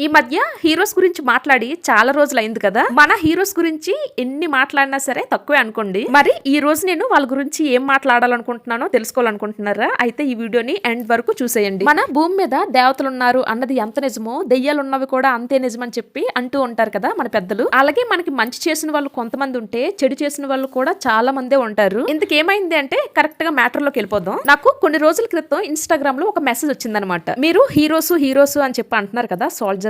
ఈ మధ్య హీరోస్ గురించి మాట్లాడి చాలా రోజులైంది కదా. మన హీరోస్ గురించి ఎన్ని మాట్లాడినా సరే తక్కువే అనుకోండి. మరి ఈ రోజు నేను వాళ్ళ గురించి ఏం మాట్లాడాలనుకుంటున్నానో తెలుసుకోవాలనుకుంటున్నారా? అయితే ఈ వీడియోని ఎండ్ వరకు చూసేయండి. మన భూమి మీద దేవతలు ఉన్నారు అన్నది ఎంత నిజమో, దెయ్యాలు ఉన్నవి కూడా అంతే నిజమని చెప్పి అంటూ ఉంటారు కదా మన పెద్దలు. అలాగే మనకి మంచి చేసిన వాళ్ళు కొంతమంది ఉంటే, చెడు చేసిన వాళ్ళు కూడా చాలా మందే ఉంటారు. ఇందుకేమైంది అంటే కరెక్ట్ గా మ్యాటర్ లోకి వెళ్ళిపోదాం. నాకు కొన్ని రోజుల క్రితం ఇన్స్టాగ్రామ్ లో ఒక మెసేజ్ వచ్చిందనమాట. మీరు హీరోస్ అని చెప్పి అంటున్నారు కదా, సోల్జర్స్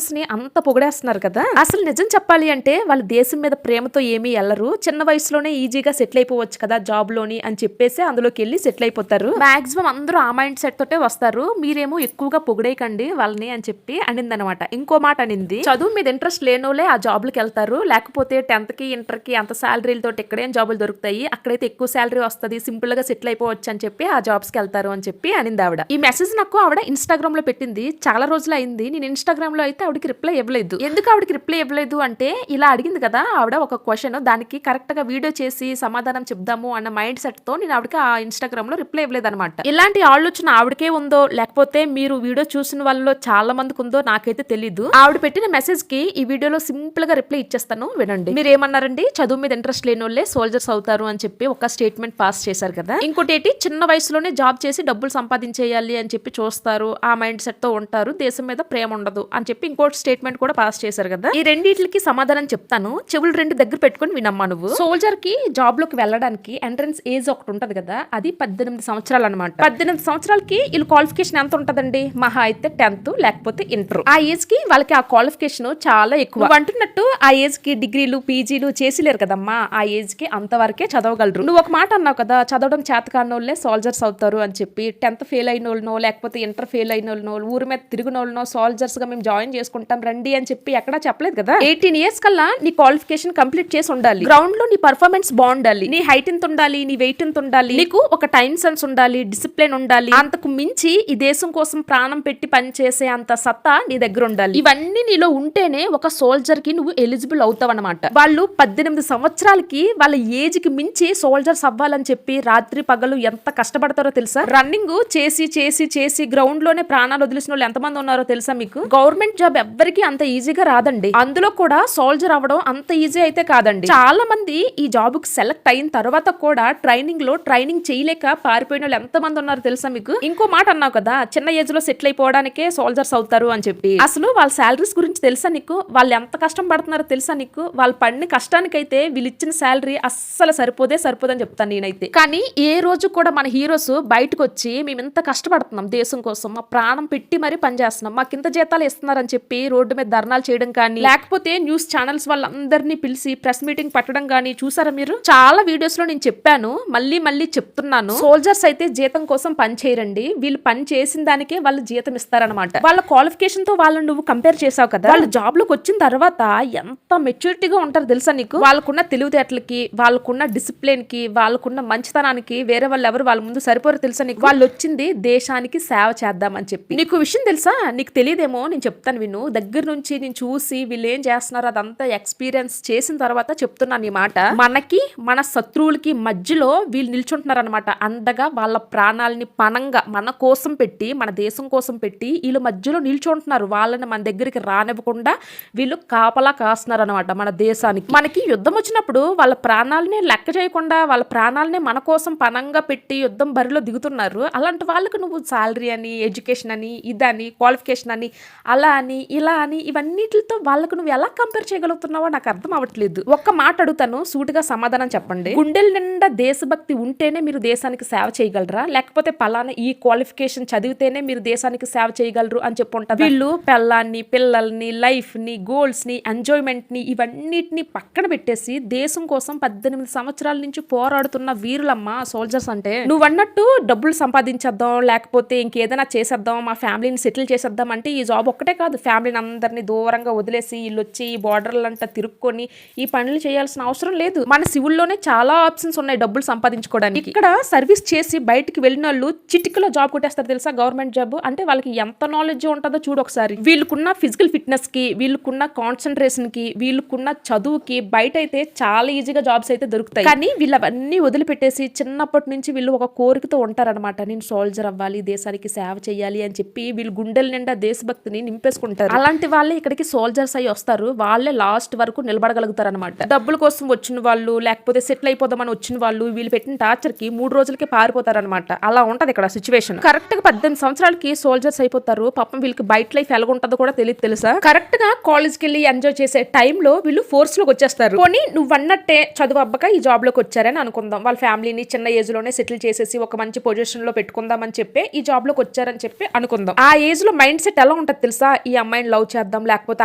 ని అంత పొగిడేస్తున్నారు కదా. అసలు నిజం చెప్పాలి అంటే వాళ్ళ దేశం మీద ప్రేమతో ఏమీ వెళ్ళరు. చిన్న వయసులోనే ఈజీగా సెటిల్ అయిపోవచ్చు కదా జాబ్ లోని అని చెప్పేసి అందులోకి వెళ్ళి సెటిల్ అయిపోతారు. మాక్సిమం అందరూ ఆ మైండ్ సెట్ తోటే వస్తారు. మీరేమో ఎక్కువగా పొగిడేయకండి వాళ్ళని అని చెప్పి అనిందనమాట. ఇంకో మాట అనింది, చదువు మీద ఇంట్రెస్ట్ లేనోలే ఆ జాబ్లకు వెళ్తారు, లేకపోతే 10th కి ఇంటర్ కి అంత శాలరీలతో ఇక్కడేం జాబులు దొరుకుతాయి, అక్కడైతే ఎక్కువ శాలరీ వస్తుంది, సింపుల్ గా సెటిల్ అయిపోవచ్చు అని చెప్పి ఆ జాబ్స్ కి వెళ్తారు అని చెప్పి అనింది ఆవిడ. ఈ మెసేజ్ నాకు ఆవిడ ఇన్స్టాగ్రామ్ లో పెట్టింది. చాలా రోజులు అయింది. నేను ఇన్స్టాగ్రామ్ లో అయితే ఆవిడకి రిప్లై ఇవ్వలేదు. ఎందుకు ఆవిడకి రిప్లై ఇవ్వలేదు అంటే, ఇలా అడిగింది కదా ఆవిడ ఒక క్వశ్చన్, దానికి కరెక్ట్ గా వీడియో చేసి సమాధానం చెప్దాము అన్న మైండ్ సెట్ తో నేను ఆవిడకి ఆ ఇన్స్టాగ్రామ్ లో రిప్లై ఇవ్వలేదు అనమాట. ఇలాంటి ఆలోచన ఆవిడకే ఉందో లేకపోతే మీరు వీడియో చూసిన వాళ్ళలో చాలా మందికి ఉందో నాకైతే తెలీదు. ఆవిడ పెట్టిన మెసేజ్ కి ఈ వీడియోలో సింపుల్ గా రిప్లై ఇచ్చేస్తాను, వినండి. మీరు ఏమన్నారండి, చదువు మీద ఇంట్రెస్ట్ లేని వాళ్ళే సోల్జర్స్ అవుతారు అని చెప్పి ఒక స్టేట్మెంట్ పాస్ చేశారు కదా. ఇంకోటి ఏంటి, చిన్న వయసులోనే జాబ్ చేసి డబ్బులు సంపాదించేయాలి అని చెప్పి చూస్తారు, ఆ మైండ్ సెట్ తో ఉంటారు, దేశం మీద ప్రేమ ఉండదు అని చెప్పి ఇంకోటి స్టేట్మెంట్ కూడా పాస్ చేశారు కదా. ఈ రెండిట్లకి సమాధానం చెప్తాను, చెవులు రెండు దగ్గర పెట్టుకుని వినమ్మా నువ్వు. సోల్జర్ కి జాబ్ లోకి వెళ్ళడానికి ఎంట్రన్స్ ఏజ్ ఒకటి ఉంటది కదా, అది 18 సంవత్సరాలు అనమాట. 18 సంవత్సరాలకి వీళ్ళు క్వాలిఫికేషన్ ఎంత ఉంటదండి, మహా అయితే 10th లేకపోతే ఇంటర్. ఆ ఏజ్ కి వాళ్ళకి ఆ క్వాలిఫికేషన్ చాలా ఎక్కువ. నువ్వు అంటున్నట్టు ఆ ఏజ్ కి డిగ్రీలు పీజీలు చేసిలేరు కదమ్మా, ఆ ఏజ్ కి అంతవరకే చదవగలరు. నువ్వు ఒక మాట అన్నావు కదా, చదవడం చేత కానోళ్ళే సోల్జర్స్ అవుతారు అని చెప్పి. 10th ఫెయిల్ అయిన వాళ్ళనో లేకపోతే ఇంటర్ ఫెయిల్ అయిన వాళ్ళనో ఊరి మీద తిరిగిన వాళ్ళనో సోల్జర్స్ గా మేము జాయిన్ చేసుకుంటాం రండి అని చెప్పి ఎక్కడా చెప్పలేదు కదా. 18 years కల్లా నీ క్వాలిఫికేషన్ కంప్లీట్ చేసి ఉండాలి, గ్రౌండ్ లో నీ పర్ఫార్మెన్స్ బాగుండాలి, నీ హైట్ ఎంత ఉండాలి, నీ వెయిట్ ఎంత ఉండాలి, నీకు ఒక టైం సెన్స్ ఉండాలి, డిసిప్లిన్ ఉండాలి, అంతకు మించి ఈ దేశం కోసం ప్రాణం పెట్టి పనిచేసే అంత సత్తా నీ దగ్గర ఉండాలి. ఇవన్నీ నీలో ఉంటేనే ఒక సోల్జర్ కి నువ్వు ఎలిజిబుల్ అవుతావు అనమాట. వాళ్ళు 18 సంవత్సరాలకి వాళ్ళ ఏజ్ కి మించి సోల్జర్స్ అవ్వాలని చెప్పి రాత్రి పగలు ఎంత కష్టపడతారో తెలుసా. రన్నింగ్ చేసి చేసి చేసి గ్రౌండ్ లోనే ప్రాణాలు వదిలిసిన వాళ్ళు ఎంతమంది ఉన్నారో తెలుసా మీకు. గవర్నమెంట్ జాబ్ ఎవ్వరికి అంత ఈజీగా రాదండి, అందులో కూడా సోల్జర్ అవ్వడం అంత ఈజీ అయితే కాదండి. చాలా మంది ఈ జాబ్ కి సెలెక్ట్ అయిన తర్వాత కూడా ట్రైనింగ్ చేయలేక పారిపోయిన వాళ్ళు ఎంత మంది ఉన్నారో తెలుసా మీకు. ఇంకో మాట అన్నావు కదా, చిన్న ఏజ్ లో సెటిల్ అయిపోవడానికే సోల్జర్స్ అవుతారు అని చెప్పి. అసలు వాళ్ళ శాలరీస్ గురించి తెలుసా నీకు, వాళ్ళు ఎంత కష్టం పడుతున్నారో తెలుసా నీకు. వాళ్ళు పడిన కష్టానికైతే వీళ్ళు ఇచ్చిన శాలరీ అస్సలు సరిపోదని చెప్తాను నేనైతే. కానీ ఏ రోజు కూడా మన హీరోస్ బయటకు వచ్చి మేము ఇంత కష్టపడుతున్నాం దేశం కోసం, మా ప్రాణం పెట్టి మరీ పనిచేస్తున్నాం, మాకు ఇంత జీతాలు ఇస్తున్నారని చెప్పి రోడ్డు మీద ధర్నాలు చేయడం కానీ, లేకపోతే న్యూస్ ఛానల్స్ వాళ్ళందరినీ పిలిచి ప్రెస్ మీటింగ్ పట్టడం కానీ చూసారా మీరు. చాలా వీడియోస్ లో నేను చెప్పాను, మళ్ళీ చెప్తున్నాను, సోల్జర్స్ అయితే జీతం కోసం పని చేయరండి, వీళ్ళు పని చేసిన దానికే వాళ్ళు జీతం ఇస్తారనమాట. వాళ్ళ క్వాలిఫికేషన్ తో వాళ్ళని నువ్వు కంపేర్ చేసావు కదా, వాళ్ళు జాబ్ లోకి వచ్చిన తర్వాత ఎంత మెచ్యూరిటీగా ఉంటారు తెలుసా నీకు. వాళ్ళకున్న తెలివితేటలకి, వాళ్ళకున్న డిసిప్లిన్ కి, వాళ్ళకున్న మంచితనానికి వేరే వాళ్ళు ఎవరు వాళ్ళ ముందు సరిపోరు తెలుసా నీకు. వాళ్ళు వచ్చింది దేశానికి సేవ చేద్దామని చెప్పి. నీకు విషయం తెలుసా, నీకు తెలియదేమో, నేను చెప్తాను విను. దగ్గర నుంచి నేను చూసి వీళ్ళు ఏం చేస్తున్నారో అదంతా ఎక్స్పీరియన్స్ చేసిన తర్వాత చెప్తున్నాను ఈ మాట. మనకి మన శత్రువులకి మధ్యలో వీళ్ళు నిల్చుంటున్నారు అనమాట. అండగా వాళ్ళ ప్రాణాలని పణంగా మన కోసం పెట్టి, మన దేశం కోసం పెట్టి వీళ్ళు మధ్యలో నిల్చుంటున్నారు. వాళ్ళని మన దగ్గరికి రానివ్వకుండా వీళ్ళు కాపలా కాస్తున్నారు అనమాట మన దేశానికి. మనకి యుద్ధం వచ్చినప్పుడు వాళ్ళ ప్రాణాలని లెక్క చేయకుండా వాళ్ళ ప్రాణాలని మన కోసం పణంగా పెట్టి యుద్ధం బరిలో దిగుతున్నారు. అలాంటి వాళ్ళకి నువ్వు శాలరీ అని, ఎడ్యుకేషన్ అని, ఇదని, క్వాలిఫికేషన్ అని, అలా అని, ఇలా అని, ఇవన్నిటితో వాళ్ళకు నువ్వు ఎలా కంపేర్ చేయగలుగుతున్నావో నాకు అర్థం అవ్వట్లేదు. ఒక్క మాట అడుగుతాను, సూటిగా సమాధానం చెప్పండి. గుండెల నిండా దేశభక్తి ఉంటేనే మీరు దేశానికి సేవ చేయగలరా, లేకపోతే పలానా ఈ క్వాలిఫికేషన్ చదివితేనే మీరు దేశానికి సేవ చేయగలరు అని చెప్పుంటారు. వీళ్ళు పెళ్ళాన్ని, పిల్లల్ని, లైఫ్ ని, గోల్స్ ని, ఎంజాయ్మెంట్ ని, ఇవన్నిటిని పక్కన పెట్టేసి దేశం కోసం 18 సంవత్సరాల నుంచి పోరాడుతున్న వీరులమ్మ సోల్జర్స్ అంటే. నువ్వు అన్నట్టు డబ్బులు సంపాదించేద్దాం, లేకపోతే ఇంకేదైనా చేసేద్దాం, మా ఫ్యామిలీని సెటిల్ చేసేద్దాం అంటే ఈ జాబ్ ఒక్కటే కాదు, ఫ్యామిలీని అందరినీ దూరంగా వదిలేసి వీళ్ళు వచ్చి ఈ బార్డర్లంతా తిరుక్కొని ఈ పనులు చేయాల్సిన అవసరం లేదు. మన సివిల్లోనే చాలా ఆప్షన్స్ ఉన్నాయి డబ్బులు సంపాదించుకోవడానికి. ఇక్కడ సర్వీస్ చేసి బయటికి వెళ్ళిన వాళ్ళు చిటికలో జాబ్ కొట్టేస్తారు తెలుసా, గవర్నమెంట్ జాబ్. అంటే వాళ్ళకి ఎంత నాలెడ్జ్ ఉంటుందో చూడు ఒకసారి. వీళ్ళకున్న ఫిజికల్ ఫిట్నెస్ కి, వీళ్ళకున్న కాన్సన్ట్రేషన్ కి, వీళ్ళకున్న చదువుకి బయట అయితే చాలా ఈజీగా జాబ్స్ అయితే దొరుకుతాయి. కానీ వీళ్ళవన్నీ వదిలిపెట్టేసి చిన్నప్పటి నుంచి వీళ్ళు ఒక కోరికతో ఉంటారనమాట, నేను సోల్జర్ అవ్వాలి, దేశానికి సేవ చేయాలి అని చెప్పి. వీళ్ళు గుండెల నిండా దేశభక్తి దేశభక్తిని నింపేసుకుంటారు. అలాంటి వాళ్ళే ఇక్కడికి సోల్జర్స్ అయ్యి వస్తారు. వాళ్ళే లాస్ట్ వరకు నిలబడగలుగుతారు అనమాట. డబ్బుల కోసం వచ్చిన వాళ్ళు, లేకపోతే సెటిల్ అయిపోదామని వచ్చిన వాళ్ళు వీళ్ళు పెట్టిన టార్చర్ కి 3 రోజులకే పారిపోతారు అనమాట. అలా ఉంటది ఇక్కడ సిచ్యువేషన్. కరెక్ట్ గా 18 సంవత్సరాలకి సోల్జర్స్ అయిపోతారు. పాపం వీళ్ళకి బయట లైఫ్ ఎలాగుంటుందో కూడా తెలియదు తెలుసా. కరెక్ట్ గా కాలేజ్కి వెళ్ళి ఎంజాయ్ చేసే టైంలో వీళ్ళు ఫోర్స్ లోకి వచ్చేస్తారు. పోనీ నువ్వు అన్నట్టే చదువు అబ్బక ఈ జాబ్ లోకి వచ్చారని అనుకుందాం. వాళ్ళ ఫ్యామిలీని చిన్న ఏజ్ లోనే సెటిల్ చేసేసి ఒక మంచి పొజిషన్ లో పెట్టుకుందామని చెప్పి ఈ జాబ్ లోకి వచ్చారని చెప్పి అనుకుందాం. ఆ ఏజ్ లో మైండ్ సెట్ ఎలా ఉంటది తెలుసా. ఈ అమ్మాయిని లవ్ చేద్దాం, లేకపోతే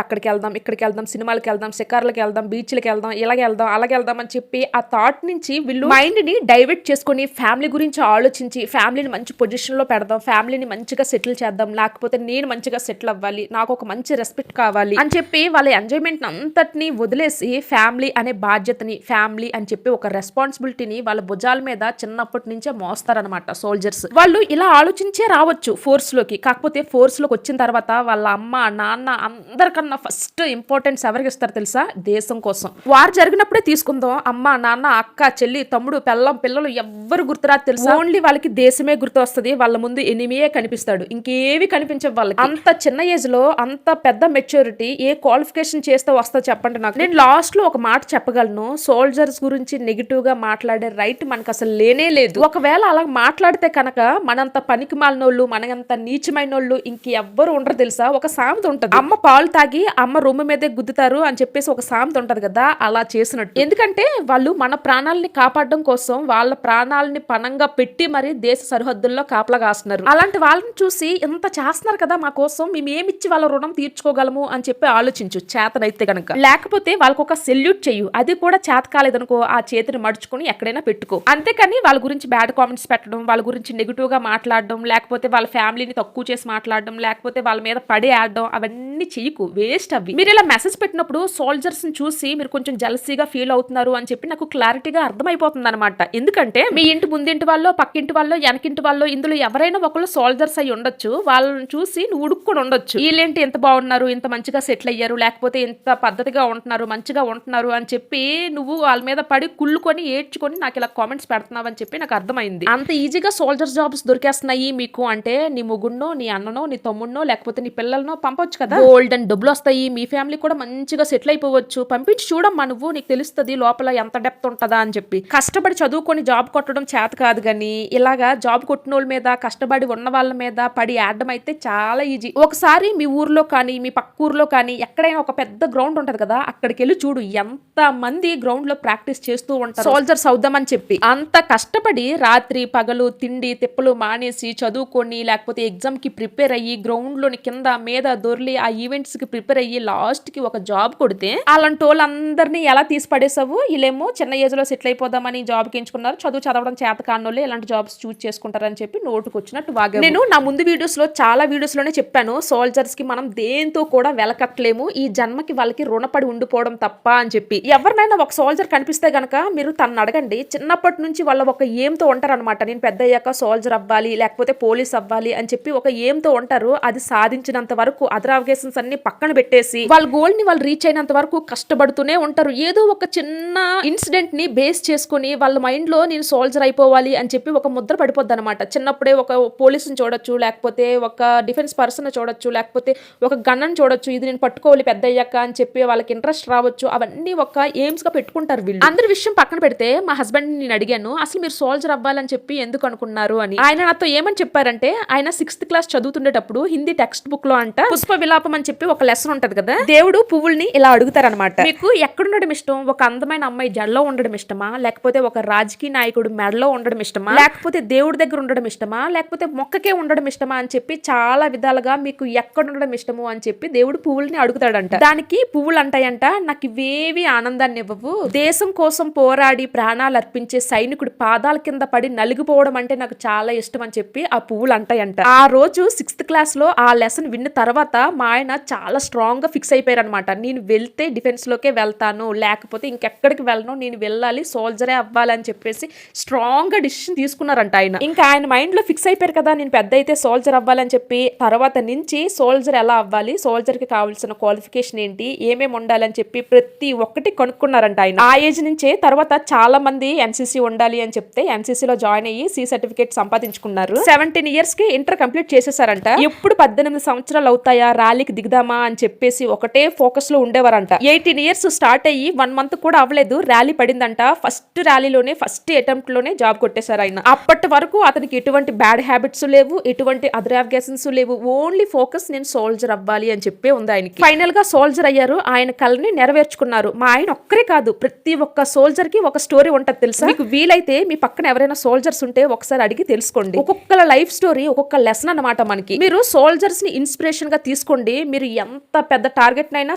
అక్కడికి వెళ్దాం, ఇక్కడికి వెళ్దాం, సినిమాలకి వెళ్దాం, షికార్లకి వెళ్దాం, బీచ్లకి వెళ్దాం, ఇలాగే వెళ్దాం, అలాగే వెళ్దాం అని చెప్పి ఆ థాట్ నుంచి వీళ్ళు మైండ్ ని డైవర్ట్ చేసుకుని ఫ్యామిలీ గురించి ఆలోచించి ఫ్యామిలీని మంచి పొజిషన్ లో పెడదాం, ఫ్యామిలీని మంచిగా సెటిల్ చేద్దాం, లేకపోతే నేను మంచిగా సెటిల్ అవ్వాలి, నాకు ఒక మంచి రెస్పెక్ట్ కావాలి అని చెప్పి వాళ్ళ ఎంజాయ్మెంట్ అంతటిని వదిలేసి ఫ్యామిలీ అనే బాధ్యతని, ఫ్యామిలీ అని చెప్పి ఒక రెస్పాన్సిబిలిటీని వాళ్ళ భుజాల మీద చిన్నప్పటి నుంచే మోస్తారనమాట సోల్జర్స్. వాళ్ళు ఇలా ఆలోచించే రావచ్చు ఫోర్స్ లోకి. కాకపోతే ఫోర్స్ లోకి వచ్చిన తర్వాత వాళ్ళ అమ్మ నాన్న అందరికన్నా ఫస్ట్ ఇంపార్టెన్స్ ఎవరికి ఇస్తారు తెలుసా. దేశం కోసం. వార్ జరిగినప్పుడే తీసుకుందాం. అమ్మ నాన్న అక్క చెల్లి తమ్ముడు పెళ్ళం పిల్లలు ఎవ్వరు గుర్తురాదు తెలుసా. ఓన్లీ వాళ్ళకి దేశమే గుర్తు వస్తుంది. వాళ్ళ ముందు ఎనిమియే కనిపిస్తాడు, ఇంకేవి కనిపించవు వాళ్ళకి. అంత చిన్న ఏజ్ లో అంత పెద్ద మెచ్యూరిటీ ఏ క్వాలిఫికేషన్ చేస్తే వస్తా చెప్పండి నాకు. నేను లాస్ట్ లో ఒక మాట చెప్పగలను. సోల్జర్స్ గురించి నెగిటివ్ గా మాట్లాడే రైట్ మనకు అసలు లేనే లేదు. ఒకవేళ అలా మాట్లాడితే కనుక మనంత పనికి మాలినోళ్ళు, మనంత నీచమైనోళ్ళు ఇంకెవ్వరు ఉండరు తెలుసా. ఒక సామెత ఉంటది, అమ్మ పాలు తాగి అమ్మ రొమ్ము మీదే గుద్దుతారు అని చెప్పేసి ఒక సామెత ఉంటది కదా. అలా చేసినట్టు. ఎందుకంటే వాళ్ళు మన ప్రాణాలని కాపాడడం కోసం వాళ్ళ ప్రాణాలని పణంగా పెట్టి మరి దేశ సరిహద్దుల్లో కాపలా కాస్తున్నారు. అలాంటి వాళ్ళని చూసి ఎంత చేస్తున్నారు కదా మా కోసం, మేము ఏమిచ్చి వాళ్ళ రుణం తీర్చుకోగలము అని చెప్పి ఆలోచించు చేతనైతే గనక. లేకపోతే వాళ్ళకు ఒక సెల్యూట్ చెయ్యు. అది కూడా చేత కాలేదనుకో ఆ చేతిని మడుచుకుని ఎక్కడైనా పెట్టుకో. అంతేకాని వాళ్ళ గురించి బ్యాడ్ కామెంట్స్ పెట్టడం, వాళ్ళ గురించి నెగిటివ్ గా మాట్లాడడం, లేకపోతే వాళ్ళ ఫ్యామిలీని తక్కువ చేసి మాట్లాడడం, లేకపోతే వాళ్ళ మీద పడి ఆడడం, అవన్నీ చెయ్యకు. వేస్ట్ అవి. మీరు ఇలా మెసేజ్ పెట్టినప్పుడు సోల్జర్స్ ని చూసి మీరు కొంచెం జలసీగా ఫీల్ అవుతున్నారు అని చెప్పి నాకు క్లారిటీగా అర్థమైపోతుంది అనమాట. ఎందుకంటే మీ ఇంటి ముందింటి వాళ్ళు, పక్కింటి వాళ్ళు, వెనకింటి వాళ్ళు, ఇందులో ఎవరైనా ఒకళ్ళు సోల్జర్స్ అయి ఉండొచ్చు. వాళ్ళని చూసి నువ్వు ఉడుక్కుని ఉండొచ్చు. వీళ్ళేంటి ఎంత బాగున్నారు, ఇంత మంచిగా సెటిల్ అయ్యారు, లేకపోతే ఇంత పద్ధతిగా ఉంటున్నారు, మంచిగా ఉంటున్నారు అని చెప్పి నువ్వు వాళ్ళ మీద పడి కుళ్ళుకొని ఏడ్చుకొని నాకు ఇలా కామెంట్స్ పెడుతున్నావు అని చెప్పి నాకు అర్థమైంది. అంత ఈజీగా సోల్జర్స్ జాబ్స్ దొరికేస్తున్నాయి మీకు అంటే నీ ముగ్గున్నో, నీ అన్ననో, నీ తమ్ముడినో, లేకపోతే నీ పిల్లలనో పంపొచ్చు కదా. గోల్డ్ అండ్ డబ్బులు వస్తాయి, మీ ఫ్యామిలీ కూడా మంచిగా సెటిల్ అయిపోవచ్చు. పంపించి చూడమ్మా నువ్వు, నీకు తెలుస్తుంది లోపల ఎంత డెప్త్ ఉంటుందా అని చెప్పి. కష్టపడి చదువుకొని జాబ్ కొట్టడం చేత కాదు కానీ ఇలాగా జాబ్ కొట్టిన వాళ్ళ మీద, కష్టపడి ఉన్న వాళ్ళ మీద పడి ఆడడం అయితే చాలా ఈజీ. ఒకసారి మీ ఊర్లో కానీ మీ పక్క ఊర్లో కానీ ఎక్కడైనా ఒక పెద్ద గ్రౌండ్ ఉంటది కదా, అక్కడికి వెళ్ళి చూడు ఎంత మంది గ్రౌండ్ లో ప్రాక్టీస్ చేస్తూ ఉంటారు సోల్జర్స్ అవుదామని చెప్పి. అంత కష్టపడి రాత్రి పగలు తిండి తిప్పలు మానేసి చదువుకొని, లేకపోతే ఎగ్జామ్ కి ప్రిపేర్ అయ్యి గ్రౌండ్ లోని కింద మీద దొర్లి ఆ ఈవెంట్స్ కి ప్రిపేర్ అయ్యి లాస్ట్ కి ఒక జాబ్ కొడితే అలాంటి వాళ్ళందరినీ ఎలా తీసి పడేసావు. వీళ్ళేమో చిన్న ఏజ్ లో సెటిల్ అయిపోదామని జాబ్ కి ఎంచుకున్నారు. చదవడం చేత కానోళ్ళే ఇలాంటి జాబ్స్ చూస్ చేసుకుంటారని చెప్పి నోటుకు వచ్చినట్టు వాగా. నేను నా ముందు వీడియోస్ లో చాలా వీడియోస్ లోనే చెప్పాను, సోల్జర్స్ కి మనం దేంతో కూడా వెలకట్లేము, ఈ జన్మకి వాళ్ళకి రుణపడి ఉండిపోవడం తప్ప అని చెప్పి. ఎవరినైనా ఒక సోల్జర్ కనిపిస్తే గనక మీరు తనను అడగండి. చిన్నప్పటి నుంచి వాళ్ళ ఒక ఏంతో ఉంటారనమాట. నేను పెద్ద అయ్యాక సోల్జర్ అవ్వాలి, లేకపోతే పోలీస్ అవ్వాలి అని చెప్పి ఒక ఏంతో ఉంటారు. అది సాధించినంత వరకు అదర్ అవకేషన్స్ అన్ని పక్కన పెట్టేసి వాళ్ళ గోల్ ని వాళ్ళు రీచ్ అయినంత వరకు కష్టపడుతూనే ఉంటారు. ఏదో ఒక చిన్న ఇన్సిడెంట్ ని బేస్ చేసుకుని వాళ్ళ మైండ్ లో నేను సోల్జర్ అయిపోవాలి అని చెప్పి ఒక ముద్ర పడిపోద్ది అనమాట. చిన్నప్పుడే ఒక పోలీసుని చూడొచ్చు, లేకపోతే ఒక డిఫెన్స్ పర్సన్ చూడొచ్చు, లేకపోతే ఒక గన్నను చూడొచ్చు. ఇది నేను పట్టుకోవాలి పెద్ద అయ్యాక అని చెప్పి వాళ్ళకి ఇంట్రెస్ట్ రావచ్చు. అవన్నీ ఒక ఎయిమ్స్ గా పెట్టుకుంటారు వీళ్ళు. అందరి విషయం పక్కన పెడితే మా హస్బెండ్ నేను అడిగాను, అసలు మీరు సోల్జర్ అవ్వాలని చెప్పి ఎందుకు అనుకున్నారు అని. ఆయన నాతో ఏమని చెప్పారంటే, ఆయన 6th క్లాస్ చదువుతుండేటప్పుడు హిందీ టెక్స్ట్ బుక్ లో అంట పుష్ప విలాపం అని చెప్పి ఒక లెసన్ ఉంటది కదా. దేవుడు పువ్వుల్ని ఇలా అడుగుతారనమాట, మీకు ఎక్కడుండడం ఇష్టం, ఒక అందమైన అమ్మాయి జడలో ఉండడం ఇష్టమా, లేకపోతే ఒక రాజకీయ నాయకుడు మెడలో ఉండడం ఇష్టమా, లేకపోతే దేవుడి దగ్గర ఉండడం ఇష్టమా, లేకపోతే మొక్కకే ఉండడం ఇష్టమా అని చెప్పి చాలా విధాలుగా మీకు ఎక్కడ ఉండడం ఇష్టము అని చెప్పి దేవుడు పువ్వుల్ని అడుగుతాడంట. దానికి పువ్వులు అంటాయంట, నాకు ఇవేవి ఆనందాన్ని ఇవ్వవు, దేశం కోసం పోరాడి ప్రాణాలు అర్పించే సైనికుడి పాదాల కింద పడి నలిగిపోవడం అంటే నాకు చాలా ఇష్టం అని చెప్పి ఆ పువ్వులు అంటాయంట. ఆ రోజు 6th క్లాస్ లో ఆ లెసన్ విన్న తర్వాత మా ఆయన చాలా స్ట్రాంగ్ గా ఫిక్స్ అయిపోయారు అనమాట. నేను వెళ్తే డిఫెన్స్ లోకే వెళ్తాను, లేకపోతే ఇంకెక్కడికి వెళ్ళను, నేను వెళ్ళాలి సోల్జరే అవ్వాలని చెప్పేసి స్ట్రాంగ్ గా డిసిషన్ తీసుకున్నారంట ఆయన. ఇంకా ఆయన మైండ్ లో ఫిక్స్ అయిపోయారు కదా, నేను పెద్ద అయితే సోల్జర్ అవ్వాలని చెప్పి. తర్వాత నుంచి సోల్జర్ ఎలా అవ్వాలి, సోల్జర్ కి కావాల్సిన క్వాలిఫికేషన్ ఏంటి, ఏమేమి ఉండాలని చెప్పి ప్రతి ఒక్కటి కనుక్కున్నారంట ఆయన. ఆ ఏజ్ నుంచే తర్వాత చాలా మంది ఎన్సీసీ ఉండాలి అని చెప్తే ఎన్సీసీ లో జాయిన్ అయ్యి సి సర్టిఫికేట్ సంపాదించుకున్నారు. 17 years కి ఇంటర్ కంప్లీట్ చేసేసారంట. ఎప్పుడు 18 సంవత్సరాలు అవుతాయా ర్యాలీకి దిగుదామా అని చెప్పేసి ఒకటే ఫోకస్ లో ఉండేవారంట. 18 ఇయర్స్ స్టార్ట్ అయ్యి 1 మంత్ కూడా అవ్వలేదు ర్యాలీ పడిందంట. ఫస్ట్ ర్యాలీలోనే ఫస్ట్ అటెంప్ట్ లోనే జాబ్ కొట్టేశారు ఆయన. అప్పటి వరకు అతనికి ఎటువంటి బ్యాడ్ హ్యాబిట్స్ లేవు, ఎటువంటి అదర్ అబ్గేషన్స్ లేవు. ఓన్లీ ఫోకస్ నేను సోల్జర్ అవ్వాలి అని చెప్పే ఉంది ఆయనకి. ఫైనల్ గా సోల్జర్ అయ్యారు. ఆయన కళని నెరవేర్చుకున్నారు. మా ఆయన ఒక్కరే కాదు, ప్రతి ఒక్క సోల్జర్ కి ఒక స్టోరీ ఉంటది తెలుసా. మీకు వీలైతే మీ పక్కన ఎవరైనా సోల్జర్స్ ఉంటే ఒకసారి అడిగి తెలుసుకోండి. ఒక్కొక్కల లైఫ్ స్టోరీ ఒక్కొక్క లెసన్ అన్నమాట మనకి. మీరు సోల్జర్స్ ని ఇన్స్పిరేషన్ గా తీసుకోండి. మీరు ఎంత పెద్ద టార్గెట్ నైనా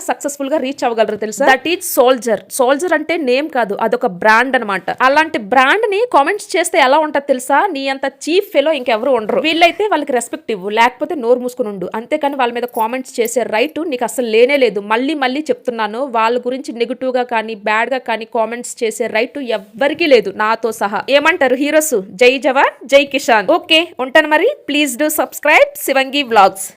సక్సెస్ఫుల్ గా రీచ్ అవ్వగలరు తెలుసా. That is soldier. సోల్జర్ అంటే నేమ్ కాదు, అదొక బ్రాండ్ అన్నమాట. అలాంటి బ్రాండ్ ని కామెంట్స్ చేస్తే ఎలా ఉంటది తెలుసా, నీ అంత చీఫ్ ఫెలో ఇంకెవరు ఉండరు. వీళ్ళైతే వాళ్ళకి రెస్పెక్ట్ ఇవ్వు, లేకపోతే నోరు మూసుకుని ఉండు. అంతేకాని వాళ్ళ మీద కామెంట్స్ చేసే రైట్ నీకు అసలు లేనే లేదు. మళ్ళీ మళ్ళీ చెప్తున్నాను, వాళ్ళ గురించి నెగిటివ్ గా కానీ బ్యాడ్ గా కానీ కామెంట్స్ చేసే రైట్ ఎవ్వరికీ లేదు, నాతో సహా. ఏమంటారు హీరోస్? జై జవాన్ జై కిషాన్. ఓకే ఉంటాను మరి. Please do subscribe Shivangi vlogs.